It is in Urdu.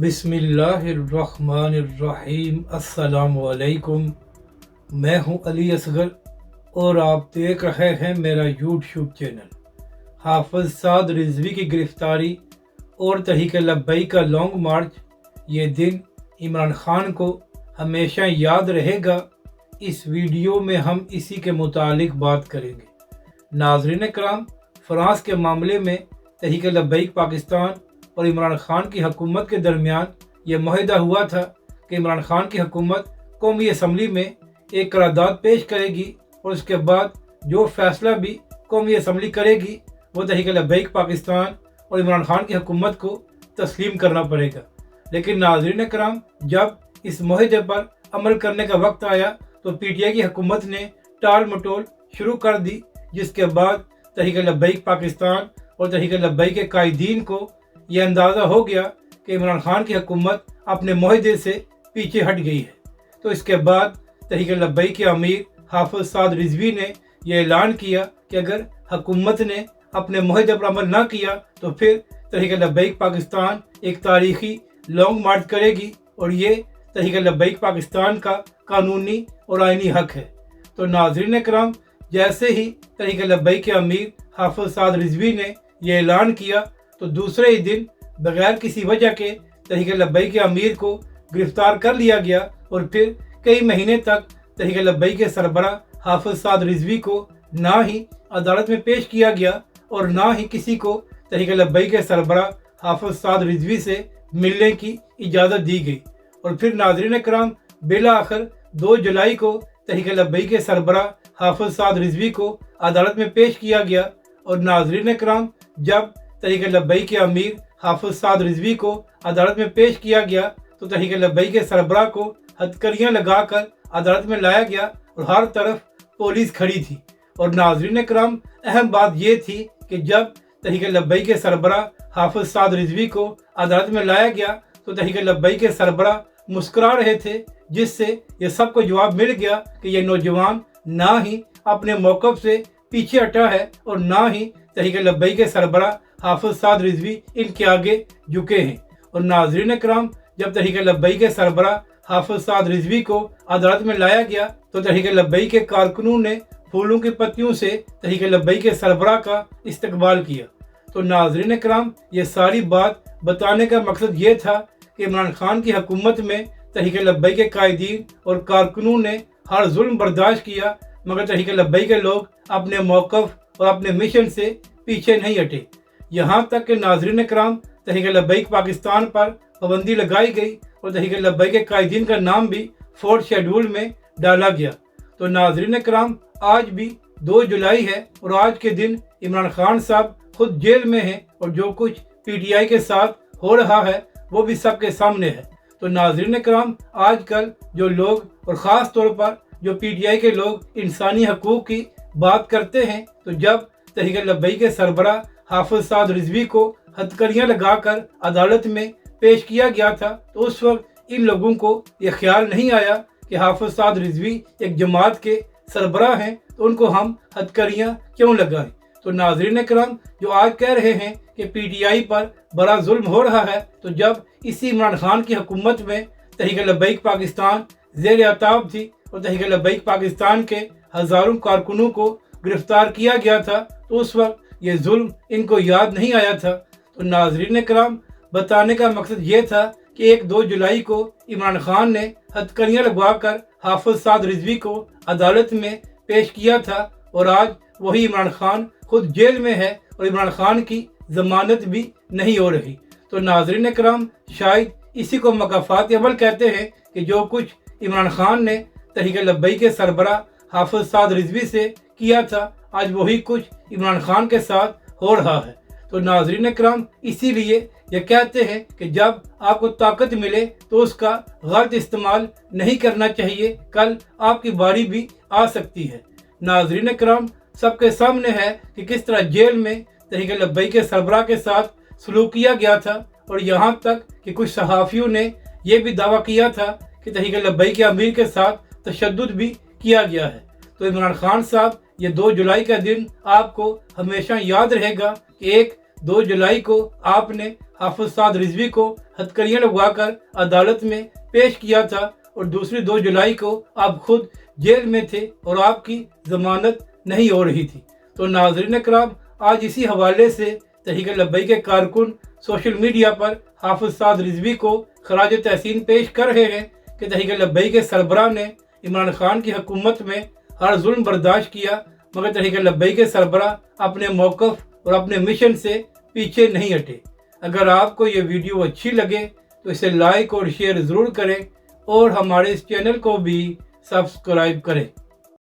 بسم اللہ الرحمن الرحیم۔ السلام علیکم، میں ہوں علی اصغر اور آپ دیکھ رہے ہیں میرا یوٹیوب چینل۔ حافظ سعد رضوی کی گرفتاری اور تحریک لبیک کا لانگ مارچ، یہ دن عمران خان کو ہمیشہ یاد رہے گا۔ اس ویڈیو میں ہم اسی کے متعلق بات کریں گے۔ ناظرین کرام، فرانس کے معاملے میں تحریک لبیک پاکستان اور عمران خان کی حکومت کے درمیان یہ معاہدہ ہوا تھا کہ عمران خان کی حکومت قومی اسمبلی میں ایک قرارداد پیش کرے گی اور اس کے بعد جو فیصلہ بھی قومی اسمبلی کرے گی وہ تحریک لبیک پاکستان اور عمران خان کی حکومت کو تسلیم کرنا پڑے گا۔ لیکن ناظرین کرام، جب اس معاہدے پر عمل کرنے کا وقت آیا تو پی ٹی آئی کی حکومت نے ٹال مٹول شروع کر دی، جس کے بعد تحریک لبیک پاکستان اور تحریک لبیک کے قائدین کو یہ اندازہ ہو گیا کہ عمران خان کی حکومت اپنے معاہدے سے پیچھے ہٹ گئی ہے۔ تو اس کے بعد تحریک لبیک کے امیر حافظ سعد رضوی نے یہ اعلان کیا کہ اگر حکومت نے اپنے معاہدے پر عمل نہ کیا تو پھر تحریک لبیک پاکستان ایک تاریخی لانگ مارچ کرے گی اور یہ تحریک لبیک پاکستان کا قانونی اور آئینی حق ہے۔ تو ناظرین کرام، جیسے ہی تحریک لبیک کے امیر حافظ سعد رضوی نے یہ اعلان کیا تو دوسرے ہی دن بغیر کسی وجہ کے تحریک لبیک کے امیر کو گرفتار کر لیا گیا اور پھر کئی مہینے تک تحریک لبیک کے سربراہ حافظ سعد رضوی کو نہ ہی عدالت میں پیش کیا گیا اور نہ ہی کسی کو تحریک لبیک کے سربراہ حافظ سعد رضوی سے ملنے کی اجازت دی گئی۔ اور پھر ناظرین کرام، بالآخر 2 جولائی کو تحریک لبیک کے سربراہ حافظ سعد رضوی کو عدالت میں پیش کیا گیا۔ اور ناظرین کرام، جب تحریک لبیک کے امیر حافظ سعد رضوی کو عدالت میں پیش کیا گیا تو تحریک لبیک کے سربراہ کو ہتھکڑیاں لگا کر عدالت میں لایا گیا اور ہر طرف پولیس کھڑی تھی۔ اور ناظرین کرام، اہم بات یہ تھی کہ جب تحریک لبیک کے سربراہ حافظ سعد رضوی کو عدالت میں لایا گیا تو تحریک لبیک کے سربراہ مسکرا رہے تھے، جس سے یہ سب کو جواب مل گیا کہ یہ نوجوان نہ ہی اپنے موقف سے پیچھے ہٹا ہے اور نہ ہی تحریک لبیک کے سربراہ حافظ سعد رضوی ان کے آگے جھکے ہیں۔ اور ناظرین کرام، جب تحریک لبیک کے سربراہ حافظ سعد رضوی کو عدالت میں لایا گیا تو تحریک لبیک کے کارکنوں نے پھولوں کی پتیوں سے تحریک لبیک کے سربراہ کا استقبال کیا۔ تو ناظرین کرام، یہ ساری بات بتانے کا مقصد یہ تھا کہ عمران خان کی حکومت میں تحریک لبیک کے قائدین اور کارکنوں نے ہر ظلم برداشت کیا، مگر تحریک لبیک کے لوگ اپنے موقف اور اپنے مشن سے پیچھے نہیں ہٹے۔ یہاں تک کہ ناظرین کرام، تحریک لبیک پاکستان پر پابندی لگائی گئی اور تحریک لبیک کے قائدین کا نام بھی 4 شیڈول میں ڈالا گیا۔ تو ناظرین کرام، آج بھی 2 جولائی ہے اور آج کے دن عمران خان صاحب خود جیل میں ہیں اور جو کچھ پی ٹی آئی کے ساتھ ہو رہا ہے وہ بھی سب کے سامنے ہے۔ تو ناظرین کرام، آج کل جو لوگ اور خاص طور پر جو پی ٹی آئی کے لوگ انسانی حقوق کی بات کرتے ہیں، تو جب تحریک لبیک کے سربراہ حافظ سعد رضوی کو ہتھکڑیاں لگا کر عدالت میں پیش کیا گیا تھا تو اس وقت ان لوگوں کو یہ خیال نہیں آیا کہ حافظ سعد رضوی ایک جماعت کے سربراہ ہیں تو ان کو ہم ہتھکڑیاں کیوں لگائیں۔ تو ناظرین کرام، جو آج کہہ رہے ہیں کہ پی ٹی آئی پر بڑا ظلم ہو رہا ہے، تو جب اسی عمران خان کی حکومت میں تحریک لبیک پاکستان زیر عتاب تھی اور تحریک لبیک پاکستان کے ہزاروں کارکنوں کو گرفتار کیا گیا تھا تو اس وقت یہ ظلم ان کو یاد نہیں آیا تھا۔ تو ناظرین کرام، بتانے کا مقصد یہ تھا کہ 2 جولائی کو عمران خان نے ہتھکڑیاں لگوا کر حافظ سعد رضوی کو عدالت میں پیش کیا تھا اور آج وہی عمران خان خود جیل میں ہے اور عمران خان کی ضمانت بھی نہیں ہو رہی۔ تو ناظرین کرام، شاید اسی کو مکافات عمل کہتے ہیں کہ جو کچھ عمران خان نے تحریک لبیک کے سربراہ حافظ سعد رضوی سے کیا تھا، آج وہی کچھ عمران خان کے ساتھ ہو رہا ہے۔ تو ناظرین کرام، اسی لیے یہ کہتے ہیں کہ جب آپ کو طاقت ملے تو اس کا غلط استعمال نہیں کرنا چاہیے، کل آپ کی باری بھی آ سکتی ہے۔ ناظرین کرام، سب کے سامنے ہے کہ کس طرح جیل میں تحریک لبیک کے سربراہ کے ساتھ سلوک کیا گیا تھا اور یہاں تک کہ کچھ صحافیوں نے یہ بھی دعویٰ کیا تھا کہ تحریک لبیک کے امیر کے ساتھ تشدد بھی کیا گیا ہے۔ تو عمران خان صاحب، یہ 2 جولائی کا دن آپ کو ہمیشہ یاد رہے گا کہ 2 جولائی کو آپ نے حافظ سعد رضوی کو ہتھکڑیاں لگوا کر عدالت میں پیش کیا تھا اور دوسری 2 جولائی کو آپ خود جیل میں تھے اور آپ کی ضمانت نہیں ہو رہی تھی۔ تو ناظرین اکرام، آج اسی حوالے سے تحریک لبیک کے کارکن سوشل میڈیا پر حافظ سعد رضوی کو خراج تحسین پیش کر رہے ہیں کہ تحریک لبیک کے سربراہ نے عمران خان کی حکومت میں ہر ظلم برداشت کیا، مگر تحریک لبیک کے سربراہ اپنے موقف اور اپنے مشن سے پیچھے نہیں ہٹے۔ اگر آپ کو یہ ویڈیو اچھی لگے تو اسے لائک اور شیئر ضرور کریں اور ہمارے اس چینل کو بھی سبسکرائب کریں۔